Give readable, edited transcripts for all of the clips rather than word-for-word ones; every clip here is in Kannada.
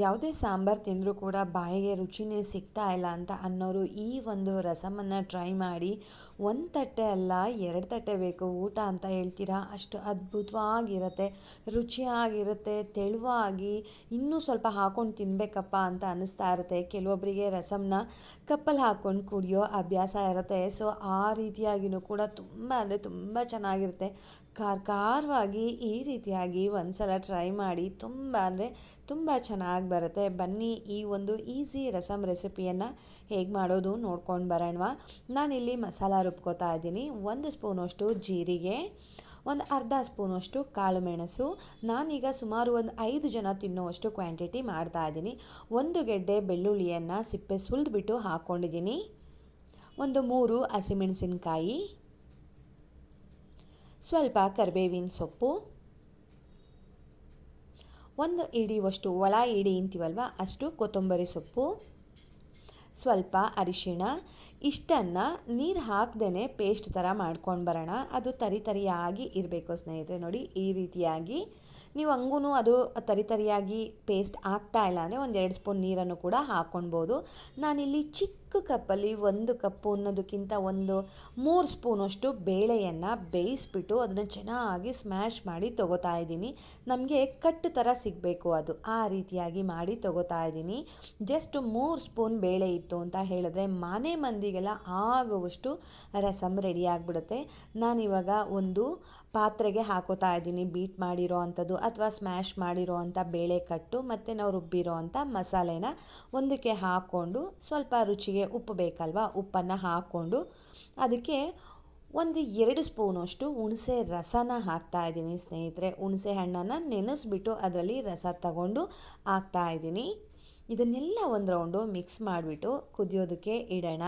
ಯಾವುದೇ ಸಾಂಬಾರು ತಿಂದರೂ ಕೂಡ ಬಾಯಿಗೆ ರುಚಿನೇ ಸಿಗ್ತಾ ಇಲ್ಲ ಅಂತ ಅನ್ನೋರು ಈ ಒಂದು ರಸಮನ್ನು ಟ್ರೈ ಮಾಡಿ. ಒಂದು ತಟ್ಟೆ ಅಲ್ಲ, 2 ತಟ್ಟೆ ಬೇಕು ಊಟ ಅಂತ ಹೇಳ್ತೀರಾ, ಅಷ್ಟು ಅದ್ಭುತವಾಗಿರುತ್ತೆ, ರುಚಿಯಾಗಿರುತ್ತೆ, ತೆಳುವಾಗಿ ಇನ್ನೂ ಸ್ವಲ್ಪ ಹಾಕ್ಕೊಂಡು ತಿನ್ನಬೇಕಪ್ಪ ಅಂತ ಅನ್ನಿಸ್ತಾ ಇರುತ್ತೆ. ಕೆಲವೊಬ್ಬರಿಗೆ ರಸಮ್ನ ಕಪ್ಪಲ್ಲಿ ಹಾಕ್ಕೊಂಡು ಕುಡಿಯೋ ಅಭ್ಯಾಸ ಇರುತ್ತೆ. ಸೊ ಆ ರೀತಿಯಾಗಿಯೂ ಕೂಡ ತುಂಬ ಅಂದರೆ ತುಂಬ ಚೆನ್ನಾಗಿರುತ್ತೆ. ಖಾರವಾಗಿ ಈ ರೀತಿಯಾಗಿ ಒಂದು ಸಲ ಟ್ರೈ ಮಾಡಿ, ತುಂಬ ಅಂದರೆ ತುಂಬ ಚೆನ್ನಾಗಿ ಬರುತ್ತೆ. ಬನ್ನಿ ಈ ಒಂದು ಈಸಿ ರಸಮ್ ರೆಸಿಪಿಯನ್ನು ಹೇಗೆ ಮಾಡೋದು ನೋಡ್ಕೊಂಡು ಬರೋಣವಾ. ನಾನಿಲ್ಲಿ ಮಸಾಲ ರುಬ್ಕೋತಾ ಇದ್ದೀನಿ. 1 ಸ್ಪೂನಷ್ಟು ಜೀರಿಗೆ, ಒಂದು ಅರ್ಧ ಸ್ಪೂನಷ್ಟು ಕಾಳು ಮೆಣಸು. ನಾನೀಗ ಸುಮಾರು ಒಂದು 5 ಜನ ತಿನ್ನೋವಷ್ಟು ಕ್ವಾಂಟಿಟಿ ಮಾಡ್ತಾಯಿದ್ದೀನಿ. 1 ಗೆಡ್ಡೆ ಬೆಳ್ಳುಳ್ಳಿಯನ್ನು ಸಿಪ್ಪೆ ಸುಲಿದ್ಬಿಟ್ಟು ಹಾಕ್ಕೊಂಡಿದ್ದೀನಿ. ಒಂದು 3 ಹಸಿಮೆಣಸಿನ್ಕಾಯಿ, ಸ್ವಲ್ಪ ಕರಿಬೇವಿನ ಸೊಪ್ಪು, 1 ಹಿಡಿಯುವಷ್ಟು ಒಳ ಹಿಡಿ ಅಂತೀವಲ್ವ ಅಷ್ಟು ಕೊತ್ತಂಬರಿ ಸೊಪ್ಪು, ಸ್ವಲ್ಪ ಅರಿಶಿಣ. ಇಷ್ಟನ್ನು ನೀರು ಹಾಕ್ದೇ ಪೇಸ್ಟ್ ಥರ ಮಾಡ್ಕೊಂಡು ಬರೋಣ. ಅದು ತರಿಯಾಗಿ ಇರಬೇಕು ಸ್ನೇಹಿತರೆ. ನೋಡಿ ಈ ರೀತಿಯಾಗಿ ನೀವು ಹಂಗೂ ಅದು ತರಿಯಾಗಿ ಪೇಸ್ಟ್ ಆಗ್ತಾ ಇಲ್ಲ ಅಂದರೆ 1-2 ಸ್ಪೂನ್ ನೀರನ್ನು ಕೂಡ ಹಾಕ್ಕೊಳ್ಬೋದು. ನಾನಿಲ್ಲಿ ಚಿಕ್ಕ ಕಪ್ಪಲ್ಲಿ 1 ಕಪ್ಪು ಅನ್ನೋದಕ್ಕಿಂತ 3 ಸ್ಪೂನಷ್ಟು ಬೇಳೆಯನ್ನು ಬೇಯಿಸ್ಬಿಟ್ಟು ಅದನ್ನು ಚೆನ್ನಾಗಿ ಸ್ಮ್ಯಾಶ್ ಮಾಡಿ ತೊಗೋತಾ ಇದ್ದೀನಿ. ನಮಗೆ ಕಟ್ಟು ಥರ ಸಿಗಬೇಕು, ಅದು ಆ ರೀತಿಯಾಗಿ ಮಾಡಿ ತೊಗೋತಾ ಇದ್ದೀನಿ. ಜಸ್ಟ್ 3 ಸ್ಪೂನ್ ಬೇಳೆ ಇತ್ತು ಅಂತ ಹೇಳಿದ್ರೆ ಮನೆ ಮಂದಿಗೆಲ್ಲ ಆಗುವಷ್ಟು ರಸಮ್ ರೆಡಿ ಆಗಿಬಿಡುತ್ತೆ. ನಾನಿವಾಗ ಒಂದು ಪಾತ್ರೆಗೆ ಹಾಕೋತಾ ಇದ್ದೀನಿ ಬೀಟ್ ಮಾಡಿರೋ ಅಂಥದ್ದು ಅಥವಾ ಸ್ಮ್ಯಾಶ್ ಮಾಡಿರೋ ಅಂಥ ಬೇಳೆ ಕಟ್ಟು ಮತ್ತು ನಾವು ರುಬ್ಬಿರೋ ಅಂಥ ಮಸಾಲೆನ ಒಂದಕ್ಕೆ ಹಾಕ್ಕೊಂಡು, ಸ್ವಲ್ಪ ರುಚಿಗೆ ಉಪ್ಪು ಬೇಕಲ್ವ, ಉಪ್ಪನ್ನು ಹಾಕ್ಕೊಂಡು ಅದಕ್ಕೆ 1-2 ಸ್ಪೂನಷ್ಟು ಹುಣಸೆ ರಸನ ಹಾಕ್ತಾಯಿದ್ದೀನಿ ಸ್ನೇಹಿತರೆ. ಹುಣಸೆ ಹಣ್ಣನ್ನು ನೆನೆಸ್ಬಿಟ್ಟು ಅದರಲ್ಲಿ ರಸ ತಗೊಂಡು ಹಾಕ್ತಾಯಿದ್ದೀನಿ. ಇದನ್ನೆಲ್ಲ ಒಂದು ರೌಂಡು ಮಿಕ್ಸ್ ಮಾಡಿಬಿಟ್ಟು ಕುದಿಯೋದಕ್ಕೆ ಇಡೋಣ.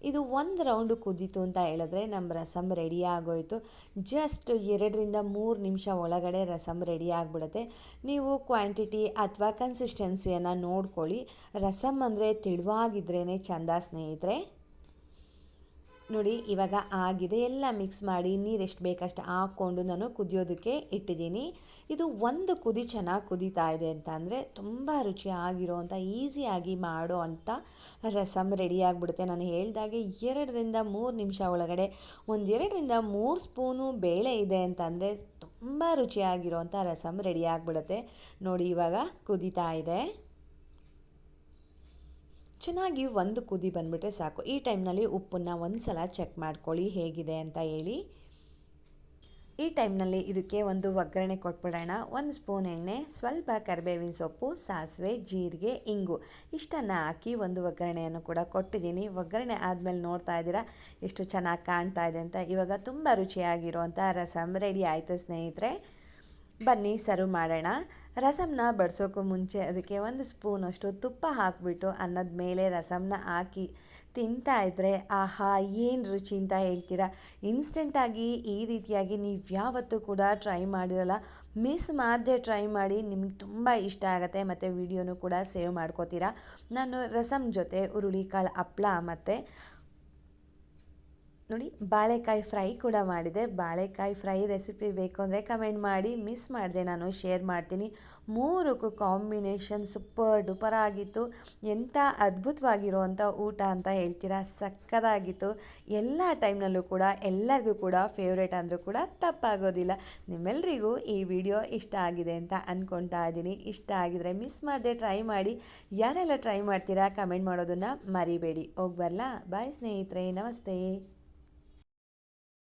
ಇದು 1 ರೌಂಡು ಕುದೀತು ಅಂತ ಹೇಳಿದ್ರೆ ನಮ್ಮ ರಸಮ್ ರೆಡಿ ಆಗೋಯಿತು. ಜಸ್ಟ್ 2-3 ನಿಮಿಷ ಒಳಗಡೆ ರಸಮ್ ರೆಡಿ ಆಗಿಬಿಡುತ್ತೆ. ನೀವು ಕ್ವಾಂಟಿಟಿ ಅಥವಾ ಕನ್ಸಿಸ್ಟೆನ್ಸಿಯನ್ನು ನೋಡ್ಕೊಳ್ಳಿ. ರಸಮ್ ಅಂದರೆ ತೆಳುವಾಗಿದ್ರೇ ಚೆಂದ ಸ್ನೇಹಿತರೆ. ನೋಡಿ ಇವಾಗ ಆಗಿದೆ. ಎಲ್ಲ ಮಿಕ್ಸ್ ಮಾಡಿ ನೀರು ಎಷ್ಟು ಬೇಕಷ್ಟು ಹಾಕ್ಕೊಂಡು ನಾನು ಕುದಿಯೋದಕ್ಕೆ ಇಟ್ಟಿದ್ದೀನಿ. ಇದು 1 ಕುದಿ ಚೆನ್ನಾಗಿ ಕುದೀತಾ ಇದೆ ಅಂತ ಅಂದರೆ ತುಂಬ ರುಚಿಯಾಗಿರೋವಂಥ ಈಸಿಯಾಗಿ ಮಾಡೋ ಅಂಥ ರಸಮ್ ರೆಡಿ ಆಗಿಬಿಡುತ್ತೆ. ನಾನು ಹೇಳಿದಾಗೆ 2-3 ನಿಮಿಷ ಒಳಗಡೆ 1-2-3 ಸ್ಪೂನು ಬೇಳೆ ಇದೆ ಅಂತಂದರೆ ತುಂಬ ರುಚಿಯಾಗಿರೋವಂಥ ರಸಮ್ ರೆಡಿ ಆಗಿಬಿಡುತ್ತೆ. ನೋಡಿ ಇವಾಗ ಕುದೀತಾ ಇದೆ. ಚೆನ್ನಾಗಿ 1 ಕುದಿ ಬಂದುಬಿಟ್ರೆ ಸಾಕು. ಈ ಟೈಮ್ನಲ್ಲಿ ಉಪ್ಪನ್ನು ಒಂದು ಸಲ ಚೆಕ್ ಮಾಡ್ಕೊಳ್ಳಿ ಹೇಗಿದೆ ಅಂತ ಹೇಳಿ. ಈ ಟೈಮ್ನಲ್ಲಿ ಇದಕ್ಕೆ ಒಂದು ಒಗ್ಗರಣೆ ಕೊಟ್ಬಿಡೋಣ. 1 ಸ್ಪೂನ್ ಎಣ್ಣೆ, ಸ್ವಲ್ಪ ಕರಿಬೇವಿನ ಸೊಪ್ಪು, ಸಾಸಿವೆ, ಜೀರಿಗೆ, ಇಂಗು ಇಷ್ಟನ್ನು ಹಾಕಿ ಒಂದು ಒಗ್ಗರಣೆಯನ್ನು ಕೂಡ ಕೊಟ್ಟಿದ್ದೀನಿ. ಒಗ್ಗರಣೆ ಆದಮೇಲೆ ನೋಡ್ತಾ ಇದ್ದೀರಾ ಎಷ್ಟು ಚೆನ್ನಾಗಿ ಕಾಣ್ತಾ ಇದೆ ಅಂತ. ಇವಾಗ ತುಂಬ ರುಚಿಯಾಗಿರುವಂಥ ರಸಮ್ ರೆಡಿ ಆಯಿತು ಸ್ನೇಹಿತರೆ. ಬನ್ನಿ ಸರ್ವ್ ಮಾಡೋಣ. ರಸಮ್ನ ಬಡಿಸೋಕ್ಕೂ ಮುಂಚೆ ಅದಕ್ಕೆ 1 ಸ್ಪೂನಷ್ಟು ತುಪ್ಪ ಹಾಕಿಬಿಟ್ಟು ಅನ್ನದ ಮೇಲೆ ರಸಮ್ನ ಹಾಕಿ ತಿಂತಾ ಇದ್ದರೆ ಆಹಾ ಏನು ರುಚಿ ಅಂತ ಹೇಳ್ತೀರಾ. ಇನ್ಸ್ಟೆಂಟಾಗಿ ಈ ರೀತಿಯಾಗಿ ನೀವು ಯಾವತ್ತೂ ಕೂಡ ಟ್ರೈ ಮಾಡಿರಲ್ಲ, ಮಿಸ್ ಮಾಡದೆ ಟ್ರೈ ಮಾಡಿ. ನಿಮ್ಗೆ ತುಂಬ ಇಷ್ಟ ಆಗುತ್ತೆ ಮತ್ತು ವಿಡಿಯೋನೂ ಕೂಡ ಸೇವ್ ಮಾಡ್ಕೋತೀರಾ. ನಾನು ರಸಮ್ ಜೊತೆ ಹುರುಳಿಕಾಳು ಹಪ್ಪಳ ಮತ್ತು ನೋಡಿ ಬಾಳೆಕಾಯಿ ಫ್ರೈ ಕೂಡ ಮಾಡಿದೆ. ಬಾಳೆಕಾಯಿ ಫ್ರೈ ರೆಸಿಪಿ ಬೇಕು ಅಂದರೆ ಕಮೆಂಟ್ ಮಾಡಿ, ಮಿಸ್ ಮಾಡಿದೆ ನಾನು ಶೇರ್ ಮಾಡ್ತೀನಿ. 3ಕ್ಕೂ ಕಾಂಬಿನೇಷನ್ ಸೂಪರ್ ಡೂಪರ್ ಆಗಿತ್ತು. ಎಂಥ ಅದ್ಭುತವಾಗಿರುವಂಥ ಊಟ ಅಂತ ಹೇಳ್ತೀರಾ, ಸಕ್ಕತ್ತಾಗಿತ್ತು. ಎಲ್ಲ ಟೈಮ್ನಲ್ಲೂ ಕೂಡ ಎಲ್ಲರಿಗೂ ಕೂಡ ಫೇವ್ರೇಟ್ ಅಂದರೂ ಕೂಡ ತಪ್ಪಾಗೋದಿಲ್ಲ. ನಿಮ್ಮೆಲ್ಲರಿಗೂ ಈ ವಿಡಿಯೋ ಇಷ್ಟ ಆಗಿದೆ ಅಂತ ಅಂದ್ಕೊಳ್ತಾ ಇದ್ದೀನಿ. ಇಷ್ಟ ಆಗಿದರೆ ಮಿಸ್ ಮಾಡದೆ ಟ್ರೈ ಮಾಡಿ. ಯಾರೆಲ್ಲ ಟ್ರೈ ಮಾಡ್ತೀರಾ ಕಮೆಂಟ್ ಮಾಡೋದನ್ನು ಮರಿಬೇಡಿ. ಹೋಗಿ ಬರಲಾ? ಬಾಯ್ ಸ್ನೇಹಿತರೆ, ನಮಸ್ತೆ.